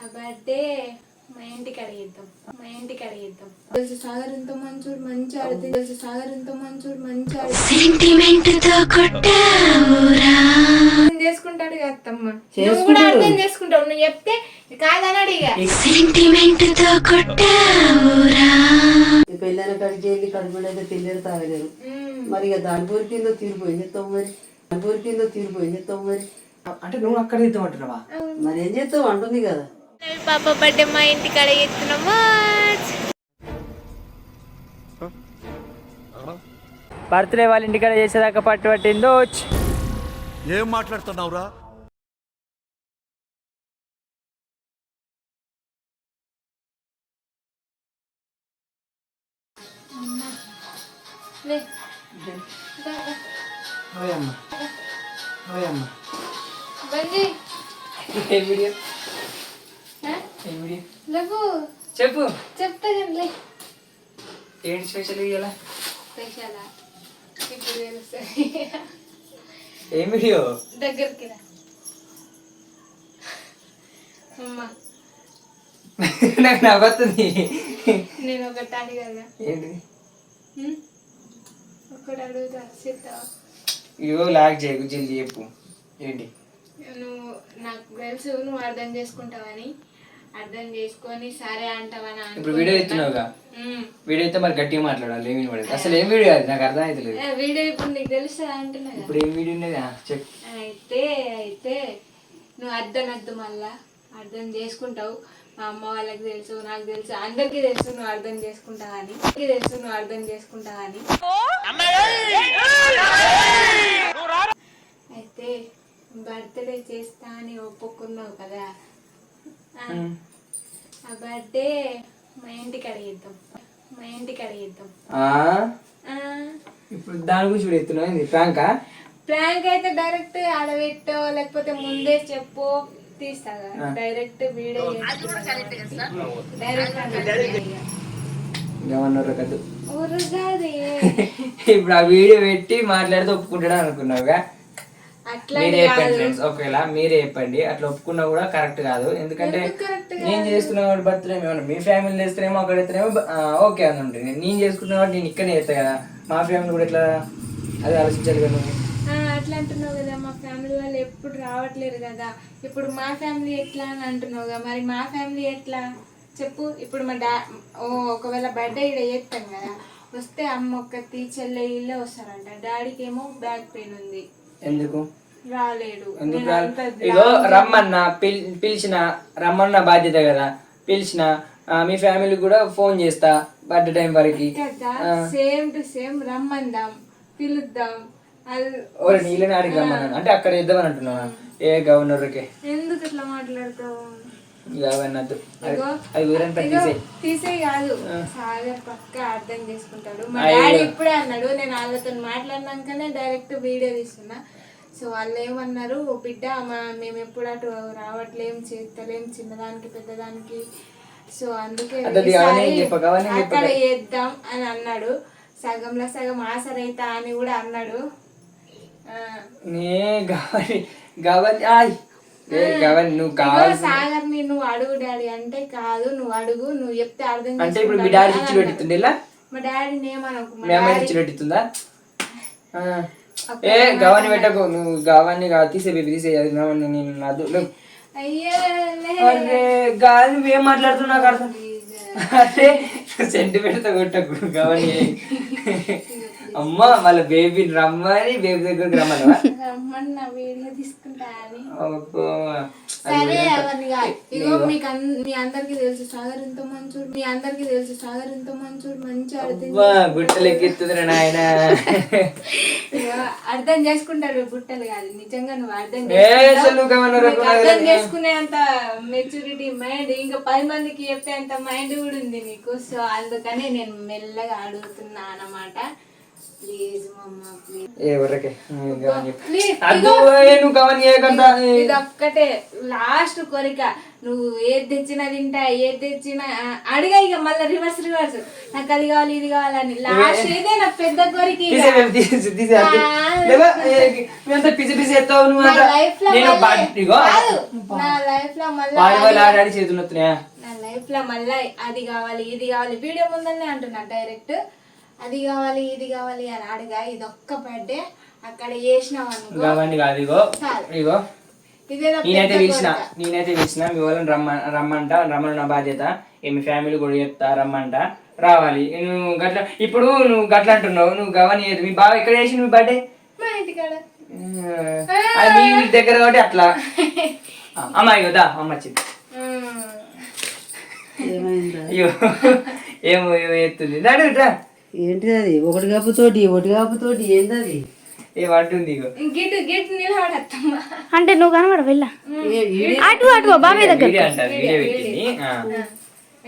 ఆ బర్త్డే మా ఇంటికి అడిగిద్దాం తెలుసు సాగర్ ఎంతో మంచోడు మంచి ఆడితే తెలుసు సాగర్ ఎంతో మంచోడు మంచి చేసుకుంటాడు కదా అత్తమ్మ, నువ్వు కూడా అర్థం చేసుకుంటావు. నువ్వు చెప్తే కాదన్నాడు ఇక పెళ్ళైన కడికి వెళ్ళి కడుపుడైతే తెలియదు తాగలేరు. మరి ఇక దాని ఊరికిందో తీరిపోయింది తొమ్మిది మరి అంటే నువ్వు అక్కడ ఇద్దామంటున్నావా? మరి ఏం చేస్తావు అంటుంది కదా. పాప బర్త్డే మా ఇంటికి అడిగిస్తున్నాము. బర్త్డే వాళ్ళ ఇంటికాడ చేసేదాకా పట్టిందో. ఏం మాట్లాడుతున్నావురా? చెప్పు. చెప్తా కానీ ఏంటి స్పెషల్ ఇయ్యాల? స్పెషలా ఇప్పుడు తెలుస్తుంది. ఏం వీడియో? దగ్గరికి రా అమ్మా. నాకు నవ్వుతుంది. నేను ఒకటి అడిగాను. ఏంటి? ఒకటి అడుగుతా చెప్తావా? ఇగో లాక్ చేయకు, జల్ది చెప్పు. ఏంటి? నువ్వు నాకు తెలుసు నువ్వు అర్థం చేసుకుంటావని, అర్థం చేసుకొని సరే అంటావని. ఇప్పుడు వీడియో ఎత్తున్నావుగా, వీడియో అయితే మరి గట్టిగా మాట్లాడాలి. ఏమి పడదు అసలు. ఏం వీడియో అది నాకు అర్థం అవుతలేదు. వీడియో ఇప్పుడు నీకు తెలుసా అంటున్నా. ఇప్పుడు ఏం వీడియో ఉన్నది చెప్పు. అయితే నువ్వు అర్థం మళ్ళా అర్థం చేసుకుంటావు. మా అమ్మ వాళ్ళకి తెలుసు, నాకు తెలుసు, అందరికీ తెలుసు నువ్వు అర్థం చేసుకుంటావని. అయితే బర్త్డే చేస్తా అని ఒప్పుకున్నావు కదా, ఆ బర్త్డే మా ఇంటికి అడిగిద్దాం. ఇప్పుడు దాని గురించి వీడియో ఎత్తున్నావు. ప్రాంక్ అయితే డైరెక్ట్ ఆడబెట్టో లేకపోతే ముందే చెప్పు తీస్తా. డైరెక్ట్ వీడియో ఇప్పుడు ఆ వీడియో పెట్టి మాట్లాడితే ఒప్పుకుంటాడా అనుకున్నావుగా. మీరే చెప్పండి ఫ్రెండ్స్, ఒకవేళ మీరే చెప్పండి. అట్లా ఒప్పుకున్నా కూడా కరెక్ట్ కాదు. ఎందుకంటే నేను చేసుకున్న వాడు బర్త్డే ఏమన్నా మీ ఫ్యామిలీ చేస్తేనేమో అక్కడ ఎత్తనేమో ఓకే అని ఉంటుంది. నేను చేసుకున్న వాడు నేను ఇక్కడనే చేస్తా కదా, మా ఫ్యామిలీ కూడా ఎట్లా అది ఆలోచించాలి కదా. అట్లా అంటున్నావు కదా, మా ఫ్యామిలీ వాళ్ళు ఎప్పుడు రావట్లేరు కదా, ఇప్పుడు మా ఫ్యామిలీ ఎట్లా అని అంటున్నావు కదా. మరి మా ఫ్యామిలీ ఎట్లా చెప్పు. ఇప్పుడు మా ఒకవేళ బర్త్డే ఇక్కడ చేస్తాం కదా, వస్తే అమ్మ ఒక్కతి చెల్లె ఇల్లే వస్తారంట. డాడీకి ఏమో బ్యాక్ పెయిన్ ఉంది, ఎందుకు రాలేడు. ఇగో రమ్మన్నా పిలిచిన రమ్మన్న బాధ్యత కదా. పిలిచిన మీ ఫ్యామిలీ కూడా ఫోన్ చేస్తా బర్త్డే టైం వరకు. సేమ్ టు సేమ్ రమ్మందాం, పిలుద్దాం. నీళ్ళని ఆడికి రమ్మన్నాను అంటే అక్కడ ఇద్దామని అంటున్నావా? ఏ గవర్నర్కి ఎందుకు ఇట్లా మాట్లాడతావు? తీసే కాదు, సాగర్ పక్క అర్థం చేసుకుంటాడు. మా డాడీ ఇప్పుడే అన్నాడు, నేను వాళ్ళతో మాట్లాడినాకనే డైరెక్ట్ వీడియో తీస్తున్నా. సో వాళ్ళు ఏమన్నారు, బిడ్డ మేము ఎప్పుడు అటు రావట్లేం, చేస్తలేం చిన్నదానికి పెద్దదానికి, సో అందుకే అక్కడ చేద్దాం అని అన్నాడు. సగంలో సగం ఆసరైతా అని కూడా అన్నాడు. సాగర్ ని నువ్వు అడుగు డాడీ అంటే, కాదు నువ్వు అడుగు, నువ్వు చెప్తే అర్థం అంటే ఇప్పుడు మీ డాడీ ఇచ్చి పెడుతుంది. మా డాడీని ఏమనుకో, ఇచ్చి పెడుతుందా? ఏ గవాన్ని పెట్టకు నువ్వు, గవాన్ని తీసే తీసే గాలి నువ్వేం మాట్లాడుతున్నా నాకు అర్థం. అదే సెంటిమెంట్ కొట్టకు గవాన్ని. అమ్మ వాళ్ళ బేబీని రమ్మని బేబీ దగ్గరికి రమ్మన్నా వీడియో తీసుకుంటా అని. సరే అవన్నీ ఇగో మీ అందరికి తెలుసు సాగర్ ఎంతో మంచోడు మంచి గుట్టలు ఎక్కిస్తుంది నాయన. అర్థం చేసుకుంటాడు, గుట్టలు కాదు నిజంగా. నువ్వు అర్థం చేసుకునే అంత మెచ్యూరిటీ మైండ్, ఇంకా 10 మందికి చెప్పే అంత మైండ్ కూడా ఉంది నీకు. సో అందుకని నేను మెల్లగా అడుగుతున్నా అన్నమాట. ప్లీజ్ మమ్మ ప్లీజ్. ఎవరికే ప్లీజ్ నువ్వు గవన్ చేయకుండా ఇది ఒక్కటే లాస్ట్ కోరిక. నువ్వు ఏది తెచ్చినా తింటా, ఏది తెచ్చినా అడిగా ఇక మళ్ళీ రివర్స్ నాకు అది కావాలి ఇది కావాలని. లాస్ట్ ఇదే నా పెద్ద కోరిక. పిసి పిసి ఎత్తావు నువ్వు నా లైఫ్ లో ఆడాడి చేతులు వస్తున్నాయా? నా లైఫ్ లో మళ్ళీ అది కావాలి ఇది కావాలి. వీడియో ముందనే అంటున్నా డైరెక్ట్ అది కావాలి ఇది కావాలి అని అడగా. ఇది ఒక్క బర్త్డే అక్కడ చేసినావు అనుకో. కాదు ఇగో ఇగో ఇదే నా నేనైతే పిలిచిన మీ వాళ్ళని రమ్మని నా బాధ్యత. మీ ఫ్యామిలీ కూడా చెప్తా రమ్మంట రావాలి. నువ్వు గట్ల ఇప్పుడు నువ్వు గట్ల అంటున్నావు. నువ్వు గవని మీ బావ ఎక్కడ చేసి మీ బర్త్డే? మా ఇంటికాడ. అది మీ ఇంటి దగ్గర కాబట్టి అట్లా. అమ్మ ఇగో దా అమ్మ వచ్చింది. అయ్యో ఏమో ఎత్తుంది దాడురా. ఏంటిది అది? ఒకటి కాపుతోటి ఏంది అది? ఏమంటుంది ఇగో గిట్టు గిట్టు నిలబడత్తమ్మా అంటే నువ్వు కనబడ వెళ్ళా అటు బాబాయ్ దగ్గర వీడియో అంటారు వీడియో పెట్టింది.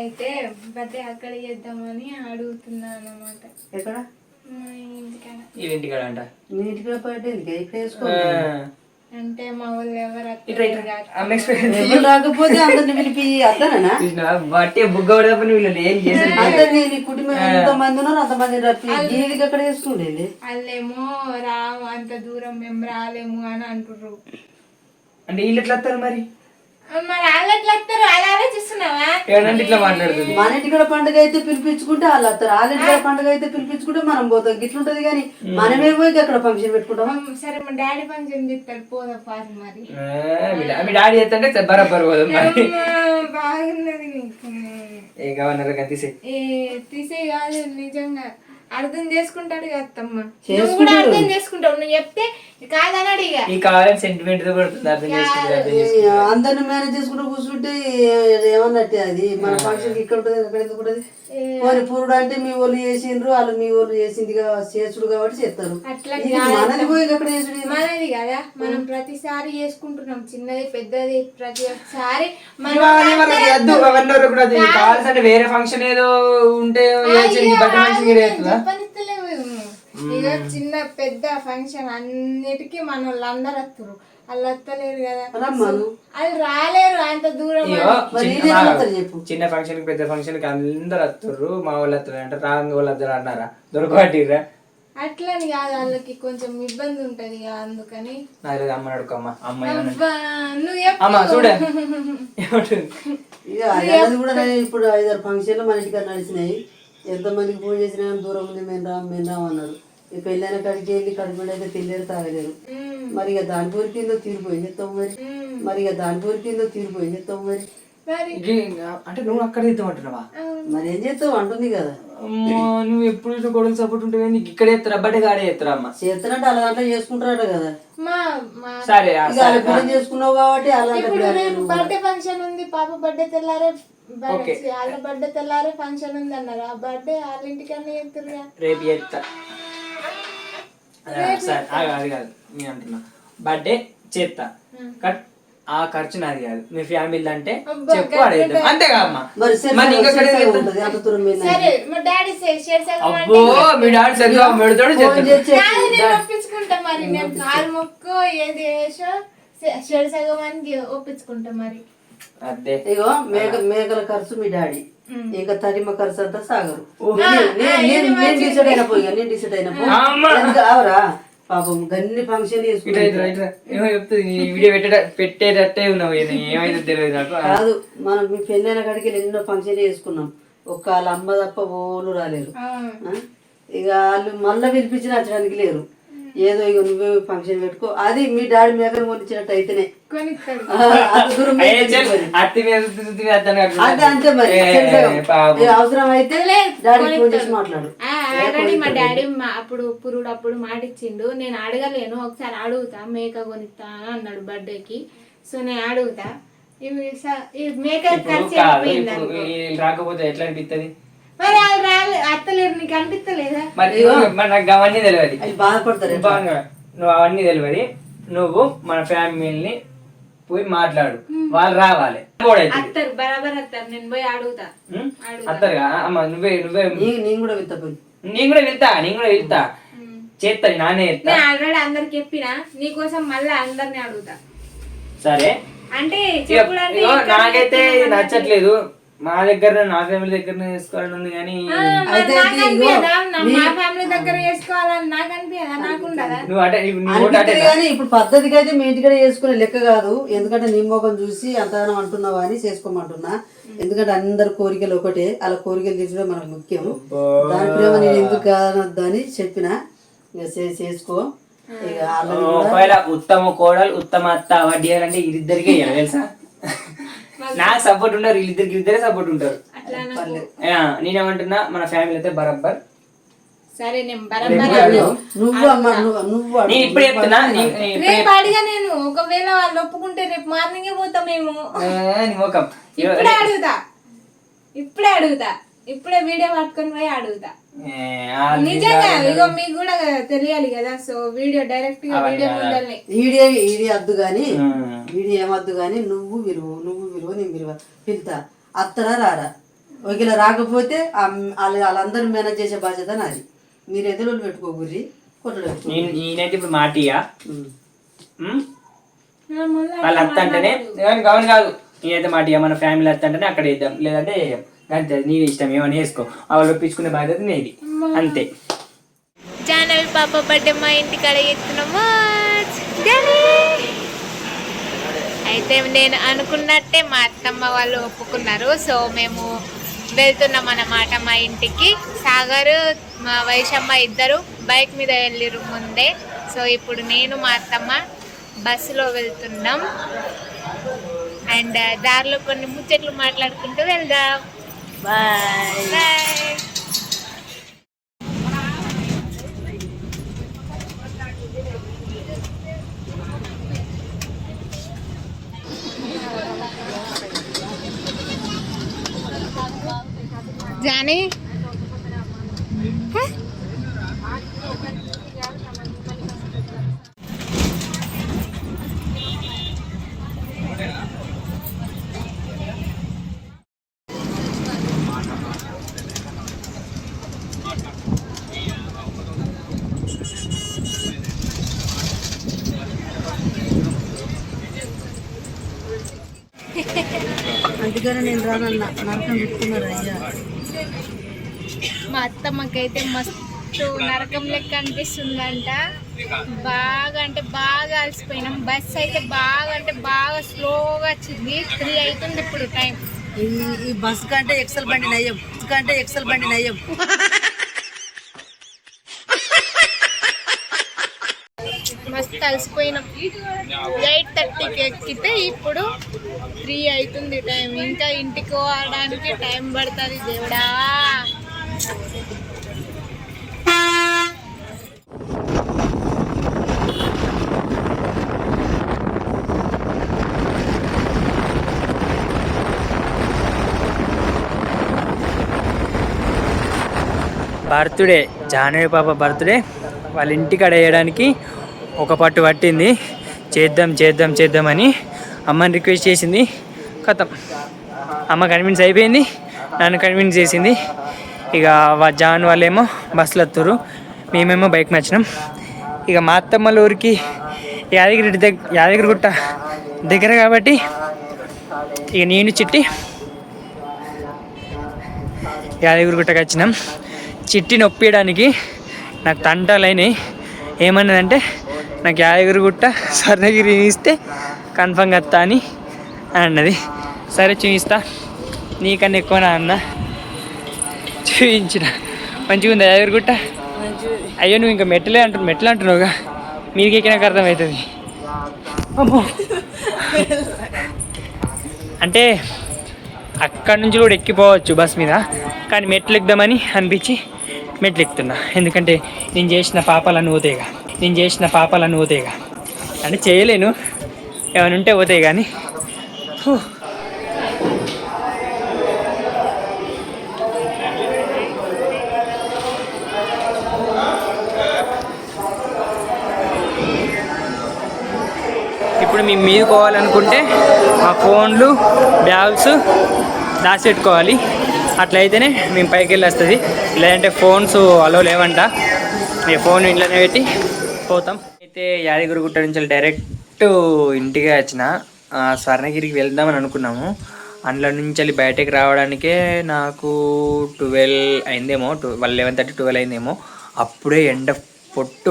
అయితే బర్త్డే అక్కడ చేద్దామని అడుగుతున్నాను అన్నమాట. ఎక్కడ? మా ఇంటికాడ. ఇది ఇంటికాడ అంట. మీ ఇంటికి బర్త్డే ఇక్కడ వేసుకో. అంటే మా వాళ్ళు ఎవరు ఎవరు రాకపోతే అందరిని పిలిపి అత్తనా బట్టే బుగ్గ పడేటప్పుడు వీళ్ళు ఏం చేశారు? అందరినీ నీ కుటుంబం ఎంతమంది ఉన్నారు అంతమంది రప్పి దీనికి అక్కడ వేసుకుండేది. వాళ్ళేమో రాము అంత దూరం మేము రాలేము అని అంటుర్రు. అంటే వీళ్ళు ఎట్లా వస్తారు మరి? మరి వాళ్ళు ఎట్లా వస్తారు? అలా ఆలోచిస్తున్నావా? ఏమంటే ఇట్లా మాట్లాడుతుంది. మన ఇంటికాడ పండుగ అయితే పిలిపించుకుంటే వాళ్ళు వస్తారు. వాళ్ళ ఇంటికాడ పండుగ అయితే పిలిపించుకుంటే మనం పోతాం. గిట్లుంటది కానీ మనమే పోయి అక్కడ ఫంక్షన్ పెట్టుకుంటాం. సరే మా డాడీ ఫంక్షన్ చేస్తాడు పోదాం పాదు మరి. మీ డాడీ చేస్తుంటే బరాబర్ పోదాం మరి. బాగున్నది నీకు. ఏ కావాలన్నారు తీసే కాదు నిజంగా అర్థం చేసుకుంటాడు అత్తమ్మ. నువ్వు కూడా అర్థం చేసుకుంటావు. నువ్వు చెప్తే కాదని అడిగా. ఈ కావాలని సెంటిమెంట్ తో పడుతుంది. అర్థం చేసుకుంటే అందరిని మేనేజ్ చేసుకుంటూ కూర్చుంటే ఏమన్నట్టే అది. మన ఫంక్షన్ ఇక్కడ ఉంటుంది అక్కడ ఎందుకు ఉంటుంది? పోనీ పూరుడు అంటే మీ వాళ్ళు చేసిండ్రు వాళ్ళు మీ వాళ్ళు చేసింది చేసుడు కాబట్టి చేస్తారు. మనది పోయి అక్కడ చేసుడు మనది కదా. మనం ప్రతిసారి చేసుకుంటున్నాం చిన్నది పెద్దది ప్రతి ఒక్కసారి కావాల్సింటే వేరే ఫంక్షన్ ఏదో ఉంటే ఇక చిన్న పెద్ద ఫంక్షన్ అన్నిటికీ మన వాళ్ళు అందరు వస్తారు. వాళ్ళు వస్తలేరు కదా. అది రాలేరు అంత దూరం. చిన్న ఫంక్షన్ పెద్ద ఫంక్షన్ కి అందరు వస్తారు. మా వాళ్ళు వస్తారు అంటే రాంగ్ వాళ్ళు వస్తారు అన్నారా? దొరకబట్టిరా అట్లని కాదు. వాళ్ళకి కొంచెం ఇబ్బంది ఉంటది కదా అందుకని. అమ్మ నడుకోమ్మా అమ్మాయి నువ్వు చూడ అది కూడా ఇప్పుడు 5-6 ఫంక్షన్లు మన ఇంటికి నడిచినాయి. ఎంతమందికి ఫోన్ చేసినా దూరం ఉంది మేము రాము అన్నారు. ఈ పెళ్ళైన కడికి వెళ్ళి కడుపులు అయితే తినలేరు తాగలేరు. మరి ఇక దాని పూరికిందో తీరిపోయింది మరి అంటే నువ్వు అక్కడ ఇద్దాం అంటున్నావా? మరి ఏం చేస్తావు అంటుంది కదా. నువ్వు ఎప్పుడు కొడుకు సపోర్ట్ ఉంటుంది నీకు ఇక్కడ ఎత్తరా బట్టే గాడే ఎత్తరా అమ్మ చేస్తారంటే అలా దాంట్లో చేసుకుంటారట కదా. సరే చేసుకున్నావు కాబట్టి అలా బర్త్డే ఫంక్షన్ ఉంది పాప బర్త్డే తెల్లారే వాళ్ళ బర్త్డే తెల్లారే ఫంక్షన్ ఉంది అన్నారు. ఆ బర్త్డే వాళ్ళ ఇంటికన్నా చేస్తుర్రుగా. రేపు చేస్తా. అది కాదు నేను అంటున్నా బర్త్డే చేస్తా కట్ ఆ ఖర్చు నాది కాదు మీ ఫ్యామిలీ అంటే చెప్పు అడిగిద్దాం అంతేగా అమ్మా. అబ్బో మీ డాడీ సరిగ్గా పెడతాడు ఒప్పించుకుంటా మరి. నేను కాలు మొక్కు ఏది వేసో షెడ్ సగమానికి ఒప్పించుకుంటా మరి. అదే ఇగో మేకల ఖర్చు మీ డాడీ ఇంకా తరిమ ఖర్చు అంతా సాగరు. నేను డిసైడ్ అయినా అవరా పాపం గన్ని ఫంక్షన్ పెట్టేటట్టే ఉన్నావు ఏమైతే తెలియదు నాకు. కాదు మనం మీ పెళ్ళైన కాడికి ఎన్నో ఫంక్షన్ చేసుకున్నాం. ఒక్క వాళ్ళ అమ్మ తప్ప ఓలు రాలేరు. ఇక వాళ్ళు మళ్ళీ పిలిపించిన వచ్చడానికి లేరు. ఏదో ఇక నువ్వే ఫంక్షన్ పెట్టుకో. అది మీ డాడీ మేకను కొనిచ్చినట్టు అయితేనే అవసరం అయితే మాట్లాడు. ఆల్రెడీ మా డాడీ అప్పుడు పురుడు అప్పుడు మాట ఇచ్చిండు. నేను అడగలేను ఒకసారి అడుగుతా మేక కొనిస్తా అన్నాడు బర్త్డేకి. సో నేను అడుగుతా. మేక రాకపోతే ఎట్లా అనిపిస్తుంది మరి వాళ్ళు అత్తలేరు నీకు అనిపిస్తలేదా? మరి నాకు అవన్నీ తెలియదు. బాధపడతారు నువ్వు అవన్నీ తెలియదు. నువ్వు మన ఫ్యామిలీని పోయి మాట్లాడు. వాళ్ళు రావాలి అత్తరు బరాబర్ అత్తారు. నేను పోయి అడుగుతా అత్తరుగా అమ్మ నువ్వే నేను కూడా వెళ్తా నేను కూడా వెళ్తా చేస్తాను నానే చేస్తా. నేను ఆల్రెడీ అందరికి చెప్పినా, నీకోసం మళ్ళీ అందరిని అడుగుతా. సరే అంటే ఇగో నాకైతే ఇది నచ్చట్లేదు. మా దగ్గర నా ఫ్యామిలీ దగ్గర చేసుకోవాలని ఉంది కానీ మా ఫ్యామిలీ దగ్గర చేసుకోవాలని నాకు అనిపించదా? నాకుండదా? నువ్వు అంటే కానీ ఇప్పుడు పద్ధతికి అయితే మీ ఇంటికడ చేసుకునే లెక్క కాదు. ఎందుకంటే నీ మొఖం చూసి అంతగానం అంటున్నావా అని చేసుకోమంటున్నా. ఎందుకంటే అందరి కోరికలు ఒకటే, అలా కోరికలు తీర్చడం మనకు ముఖ్యం. దాని ప్రేమ నేను ఎందుకు కాదనొద్దు అని చెప్పిన. ఇక చేసుకో. ఇక ఒకవేళ ఉత్తమ కోడలు ఉత్తమ అత్త వడ్డీ అంటే వీళ్ళిద్దరికే ఇవ్వాలి తెలుసా. నాకు సపోర్ట్ ఉంటారు, వీళ్ళిద్దరే సపోర్ట్ ఉంటారు. నేనేమంటున్నా మన ఫ్యామిలీ అయితే బరాబర్. సరే నేను ఇప్పుడు చెప్తున్నా. రేపు అడిగా నేను, ఒకవేళ వాళ్ళు ఒప్పుకుంటే రేపు మార్నింగే పోతాం మేము. ఇప్పుడే అడుగుతా, ఇప్పుడే వీడియో పట్టుకొని పోయి అడుగుతా. నిజంగా ఇగో మీకు కూడా తెలియాలి కదా. సో వీడియో డైరెక్ట్ గా వీడియో ముందల్ని వీడియో వద్దు గాని, వీడియో ఏమద్దు గాని నువ్వు విలువ నేను విలువ పిలుతా. అత్తరా రారా? ఒకవేళ రాకపోతే వాళ్ళందరూ మేనేజ్ చేసే బాధ్యత నాది. మీరు ఎదురు పెట్టుకోగుర్రి, కొట్టలు నేనైతే ఇప్పుడు మాటియా వాళ్ళ అత్త అంటేనే గౌన్ కాదు. నేనైతే మాటియా మన ఫ్యామిలీ అత్త అంటేనే అక్కడ వేద్దాం, లేదంటే అంతే నీ ఇష్టం ఏమని వేసుకో. వాళ్ళు ఒప్పించుకునే బాధ్యత నేది అంతే. జానవి పాప బర్త్డే మా ఇంటికాడ ఎత్తున్నాము. అయితే నేను అనుకున్నట్టే మా అత్తమ్మ వాళ్ళు ఒప్పుకున్నారు. సో మేము వెళ్తున్నాం అన్నమాట మా ఇంటికి. సాగర్ మా వైశమ్మ ఇద్దరు బైక్ మీద వెళ్ళిరు ముందే. సో ఇప్పుడు నేను మా అత్తమ్మ బస్సులో వెళ్తున్నాం. అండ్ దారిలో కొన్ని ముచ్చట్లు మాట్లాడుకుంటూ వెళ్దాం. బాయ్. జానీ అందుకని నేను రానన్నా నరకం పెట్టుకున్నారు అయ్యా. మా అత్తమ్మకైతే మస్తు నరకం లెక్క అనిపిస్తుందంట. బాగా అంటే బాగా అలసిపోయినాం. బస్ అయితే బాగా అంటే బాగా స్లోగా వచ్చింది. 3 అవుతుంది ఇప్పుడు టైం. ఈ బస్ కంటే ఎక్సెల్ బండి నయ్యం. మస్తు అలసిపోయినాం. 8:30కి ఎక్కితే ఇప్పుడు 3 అవుతుంది టైం. ఇంకా ఇంటికి పోవడానికి టైం పడుతుంది. దేవుడా, బర్త్డే జానవి పాప బర్త్డే వాళ్ళ ఇంటికి అడగడానికి ఒక పట్టు పట్టింది. చేద్దామని అమ్మని రిక్వెస్ట్ చేసింది. కథం అమ్మ కన్విన్స్ అయిపోయింది, నన్ను కన్విన్స్ చేసింది. ఇక జాన్ వాళ్ళేమో బస్సులో వస్తారు, మేమేమో బైక్ నచ్చినాం. ఇక మా అత్తమ్మల ఊరికి యాదగిరిగుట్ట దగ్గర కాబట్టి ఇక నేను చిట్టి యాదగిరిగుట్టకి వచ్చినాం. చిట్టిని ఒప్పించడానికి నాకు తంటాలైనాయి. ఏమన్నదంటే నాకు యాదగిరిగుట్ట స్వర్ణగిరి ఇస్తే కన్ఫర్మ్గా వస్తా అని అన్నది. సరే చూపిస్తా, నీకన్నా ఎక్కువనా అన్న. చూపించిన మంచిగా ఉంది యాదగిరిగుట్ట. అయ్యో నువ్వు ఇంకా మెట్లు అంటున్నావుగా, మీరికి ఎక్కినాక అర్థమవుతుంది. అమ్మో, అంటే అక్కడి నుంచి కూడా ఎక్కిపోవచ్చు బస్ మీద, కానీ మెట్లు ఎక్కుదామని అనిపించి మెట్లు ఎక్కుతున్నా. ఎందుకంటే నేను చేసిన పాపాలన్నీ పోతాయిగా. అంటే చేయలేను, ఏమైనా ఉంటే పోతాయి కానీ. ఇప్పుడు మేము మీద పోవాలనుకుంటే మా ఫోన్లు బ్యాగ్స్ దాచిపెట్టుకోవాలి. అట్లయితేనే మేము పైకి వెళ్ళి వస్తుంది, లేదంటే ఫోన్స్ అలో లేవంట. మీ ఫోన్ ఇంట్లోనే పెట్టి పోతాం. అయితే యాదగిరిగుట్ట నుంచి డైరెక్ట్ ఇంటికి వచ్చిన. స్వర్ణగిరికి వెళ్దామని అనుకున్నాము. అందులో నుంచి వెళ్ళి బయటకు రావడానికే నాకు 12 అయిందేమో, 11:30 12 అయిందేమో. అప్పుడే ఎండ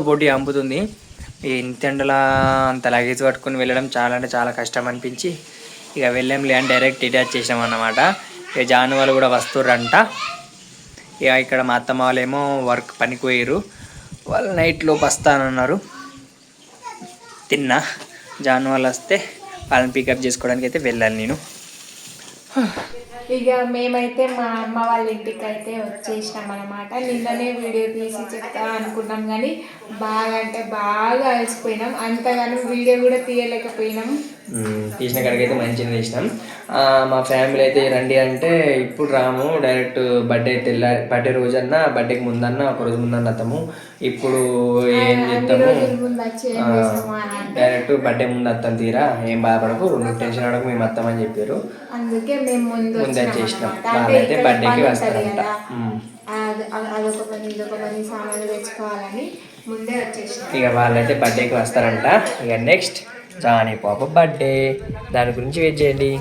పొట్టి అంపుతుంది. ఇంత ఎండలా అంత లగేజ్ పట్టుకుని వెళ్ళడం చాలా అంటే చాలా కష్టం అనిపించి ఇక వెళ్ళాంలే అని డైరెక్ట్ ఇటే వచ్చేసాం అన్నమాట. ఇక జాను వాళ్ళు కూడా వస్తుర్రంట. ఇక ఇక్కడ మా అత్తమ్మ వాళ్ళేమో వర్క్ పనికి పోయారు. వాళ్ళు నైట్లోపు వస్తానన్నారు. తిన్నా. జాను వాళ్ళు వస్తే వాళ్ళని పికప్ చేసుకోవడానికి అయితే వెళ్ళాలి నేను. ఇక మేమైతే మా అమ్మ వాళ్ళ ఇంటికి అయితే వచ్చేసినాం అనమాట. నిన్ననే వీడియో తీసి చెప్తా అనుకున్నాం కానీ బాగా అంటే బాగా అలసిపోయినాం. అంతగానో వీడియో కూడా తీయలేకపోయినాం. తీసిన కాడికైతే మంచిగా తీసినాం. మా ఫ్యామిలీ అయితే రండి అంటే ఇప్పుడు రాము, డైరెక్ట్ బర్త్డే రోజన్నా బర్త్డేకి ముందన్నా ఒక రోజు ముందన్న వస్తాము. ఇప్పుడు ఏం చేస్తాము, డైరెక్ట్ బర్త్డే ముందు వస్తాం. తీరా ఏం బాధపడకు, నువ్వు టెన్షన్ అడగకు, మేము వస్తామని చెప్పారు. అందుకే మేము ముందు వచ్చేసినాం. వాళ్ళైతే బర్త్డేకి వస్తారంట. అదొక పని ఇదొక పని సామాన్లు తెచ్చుకోవాలని ముందే వచ్చేసినాం. ఇక వాళ్ళైతే బర్త్డేకి వస్తారంట. ఇక నెక్స్ట్ జానీ పాప బర్త్డే, దాని గురించి వెయిట్ చేయండి.